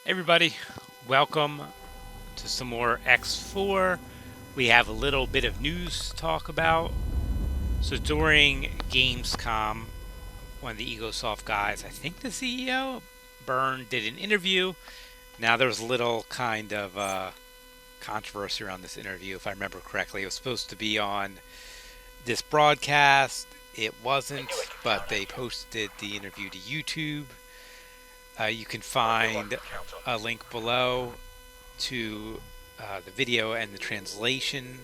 Everybody, welcome to some more X4. We have a little bit of news to talk about. So during Gamescom, one of the Egosoft guys, I think the CEO, Bernd, did an interview. Now there was a little kind of controversy around this interview, if I remember correctly. It was supposed to be on this broadcast. It wasn't, but they posted the interview to YouTube. You can find a link below to the video and the translation.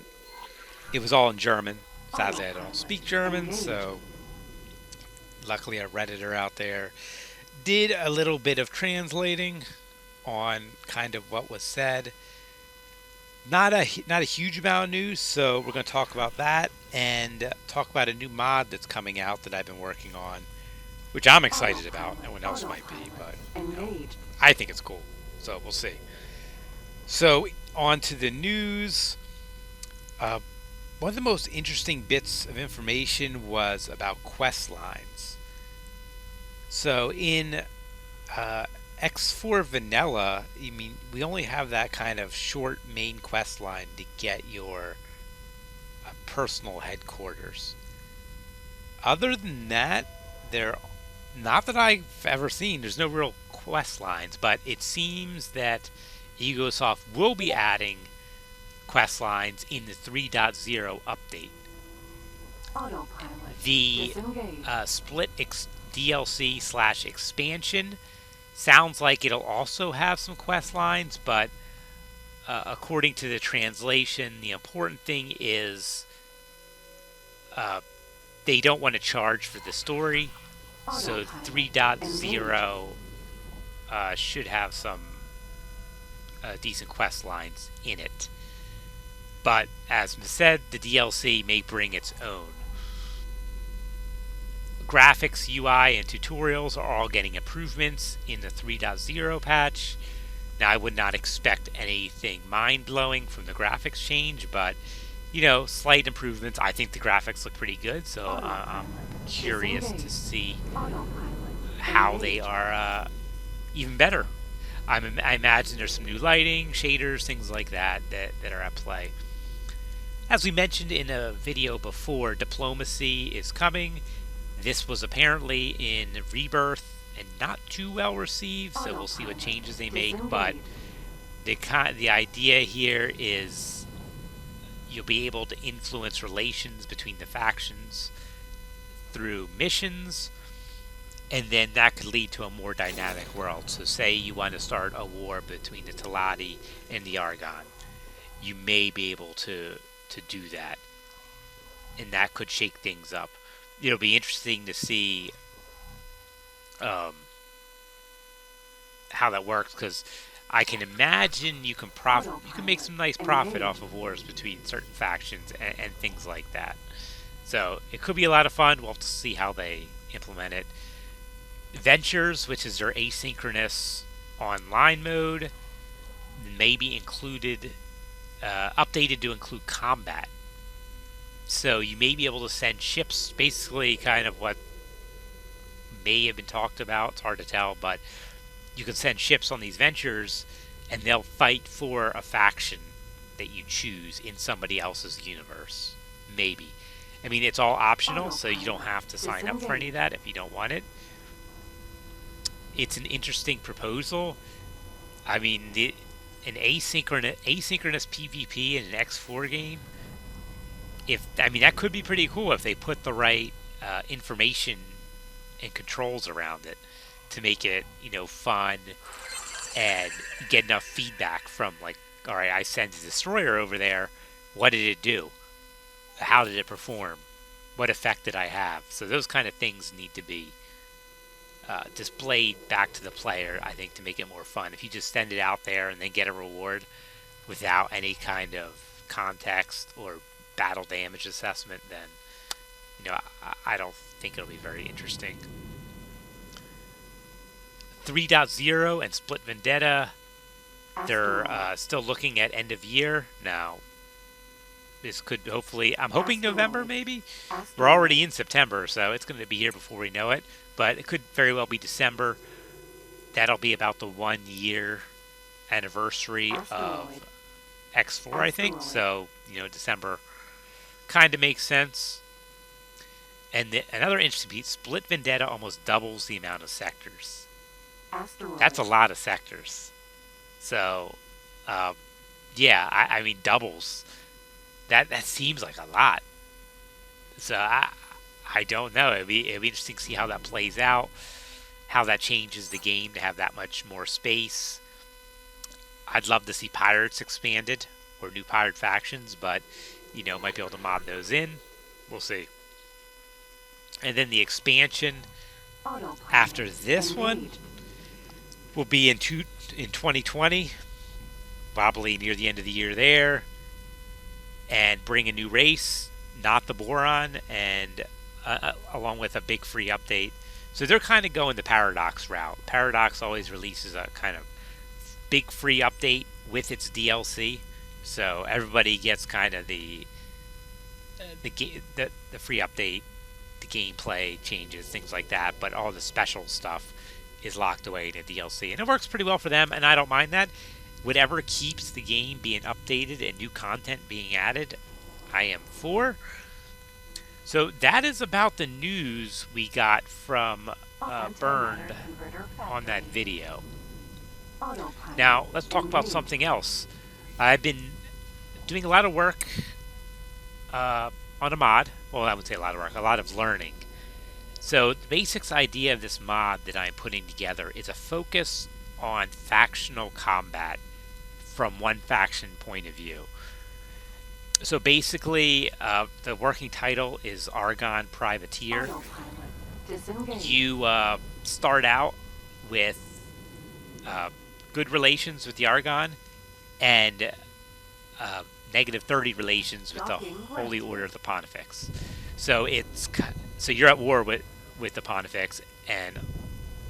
It was all in German. Sadly, I don't speak German, so luckily a Redditor out there did a little bit of translating on kind of what was said. Not a huge amount of news, so we're going to talk about that and talk about a new mod that's coming out that I've been working on, which I'm excited about. No one else might be, but I think it's cool. So we'll see. So on to the news. Uh, One of the most interesting bits of information was about quest lines. So in X4 Vanilla, we only have that kind of short main quest line to get your personal headquarters. Other than that, there, not that I've ever seen, there's no real quest lines, but it seems that Egosoft will be adding quest lines in the 3.0 update. The DLC slash expansion sounds like it'll also have some quest lines, but according to the translation, the important thing is uh, they don't want to charge for the story. So 3.0 should have some decent quest lines in it. But as said, the DLC may bring its own. Graphics, UI, and tutorials are all getting improvements in the 3.0 patch. Now, I would not expect anything mind-blowing from the graphics change, but, slight improvements. I think the graphics look pretty good, so I'm curious to see how they are even better. I imagine there's some new lighting, shaders, things like that are at play. As we mentioned in a video before, diplomacy is coming. This was apparently in Rebirth and not too well received, so we'll see what changes they make. But the idea here is you'll be able to influence relations between the factions through missions, and then that could lead to a more dynamic world. So say you want to start a war between the Teladi and the Argon. You may be able to do that, and that could shake things up. It'll be interesting to see how that works, because I can imagine you can make some nice profit off of wars between certain factions and things like that. So it could be a lot of fun. We'll have to see how they implement it. Ventures, which is their asynchronous online mode, may be included, updated to include combat. So you may be able to send ships, basically kind of what may have been talked about. It's hard to tell, but you can send ships on these ventures, and they'll fight for a faction that you choose in somebody else's universe. Maybe. It's all optional, so you don't have to sign up for any of that if you don't want it. It's an interesting proposal. An asynchronous PvP in an X4 game. That could be pretty cool if they put the right information and controls around it to make it, fun and get enough feedback from, like, all right, I sent a destroyer over there. What did it do? How did it perform? What effect did I have? So those kind of things need to be displayed back to the player, I think, to make it more fun. If you just send it out there and then get a reward without any kind of context or battle damage assessment, then I don't think it'll be very interesting. 3.0 and Split Vendetta, they're still looking at end of year. Now, this could hopefully, I'm hoping November maybe. We're already in September, so it's going to be here before we know it, but it could very well be December. that'll be about the 1 year anniversary of X4, I think. So, December kind of makes sense. And another interesting piece, Split Vendetta almost doubles the amount of sectors. That's a lot of sectors. So, uh, yeah, I mean, doubles. That seems like a lot. So I don't know. It'd be interesting to see how that plays out, how that changes the game to have that much more space. I'd love to see pirates expanded or new pirate factions, but might be able to mod those in. We'll see. And then the expansion after this one will be in 2020, probably near the end of the year there, and bring a new race, not the Boron, and along with a big free update. So they're kind of going the Paradox route. Paradox always releases a kind of big free update with its DLC, so everybody gets kind of the free update, the gameplay changes, things like that. But all the special stuff is locked away in a DLC, and it works pretty well for them, and I don't mind that. Whatever keeps the game being updated and new content being added, I am for. So that is about the news we got from Bernd on that video. Now, let's talk about something else. I've been doing a lot of work on a mod. Well, I would say a lot of work, a lot of learning. So the basics idea of this mod that I'm putting together is a focus on factional combat from one faction point of view. So basically, the working title is Argon Privateer. You start out with good relations with the Argon and negative 30 relations with the Holy Order of the Pontifex. So you're at war with the Pontifex, and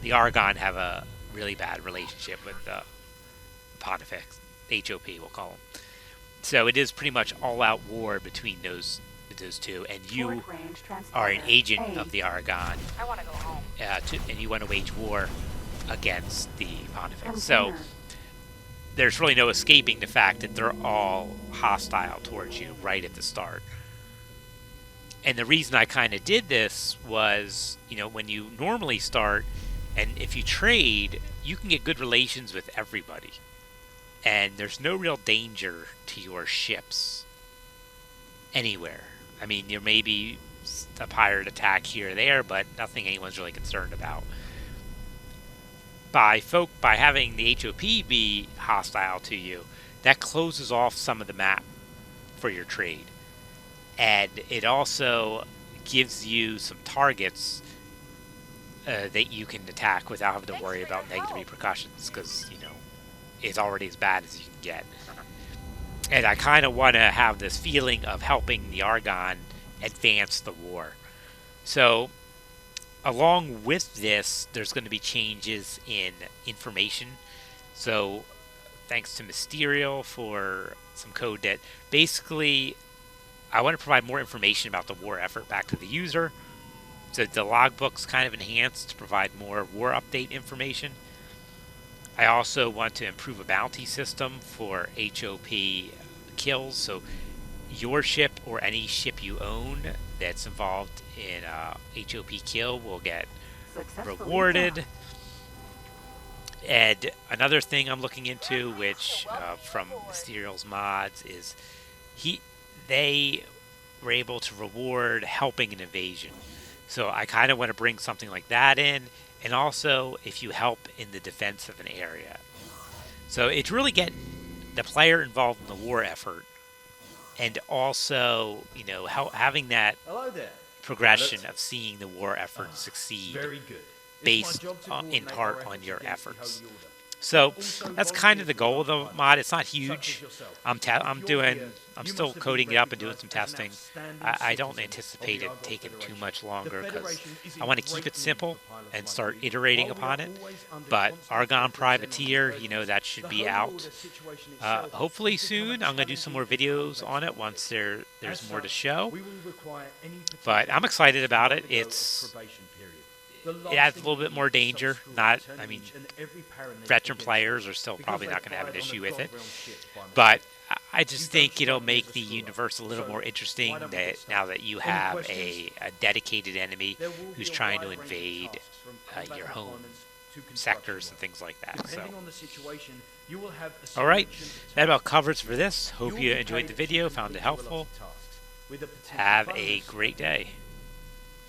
the Argon have a really bad relationship with the Pontifex, HOP we'll call them. So it is pretty much all-out war between those two, and you are an agent of the Argon. I want to go home. And you want to wage war against the Pontifex. So there's really no escaping the fact that they're all hostile towards you right at the start. And the reason I kind of did this was, when you normally start, and if you trade, you can get good relations with everybody. And there's no real danger to your ships anywhere. I mean, there may be a pirate attack here or there, but nothing anyone's really concerned about. By having the HOP be hostile to you, that closes off some of the map for your trade. And it also gives you some targets that you can attack without having to worry about negative repercussions, because, it's already as bad as you can get. And I kind of want to have this feeling of helping the Argon advance the war. So, along with this, there's going to be changes in information. So, thanks to Mysterio for some code that basically, I want to provide more information about the war effort back to the user. So the logbook's kind of enhanced to provide more war update information. I also want to improve a bounty system for HOP kills. So your ship or any ship you own that's involved in a HOP kill will get rewarded. And another thing I'm looking into, which from Mysterio's mods, is they were able to reward helping an invasion. So I kind of want to bring something like that in, and also if you help in the defense of an area. So it's really getting the player involved in the war effort, and also, having that progression of seeing the war effort succeed. Very good. Based in part on your efforts. So that's kind of the goal of the mod. It's not huge. I'm still coding it up and doing some testing. I don't anticipate it taking too much longer, because I want to keep it simple and start iterating upon it. But Argon Privateer, that should be out hopefully soon. I'm going to do some more videos on it once there's more to show. But I'm excited about it. it adds a little bit more danger. I mean, veteran players are still probably not going to have an issue with it. But I just think it'll make the universe a little more interesting that now that you have a dedicated enemy who's trying to invade your home sectors and things like that. So, all right, that about covers for this. Hope you enjoyed the video, found it helpful. Have a great day.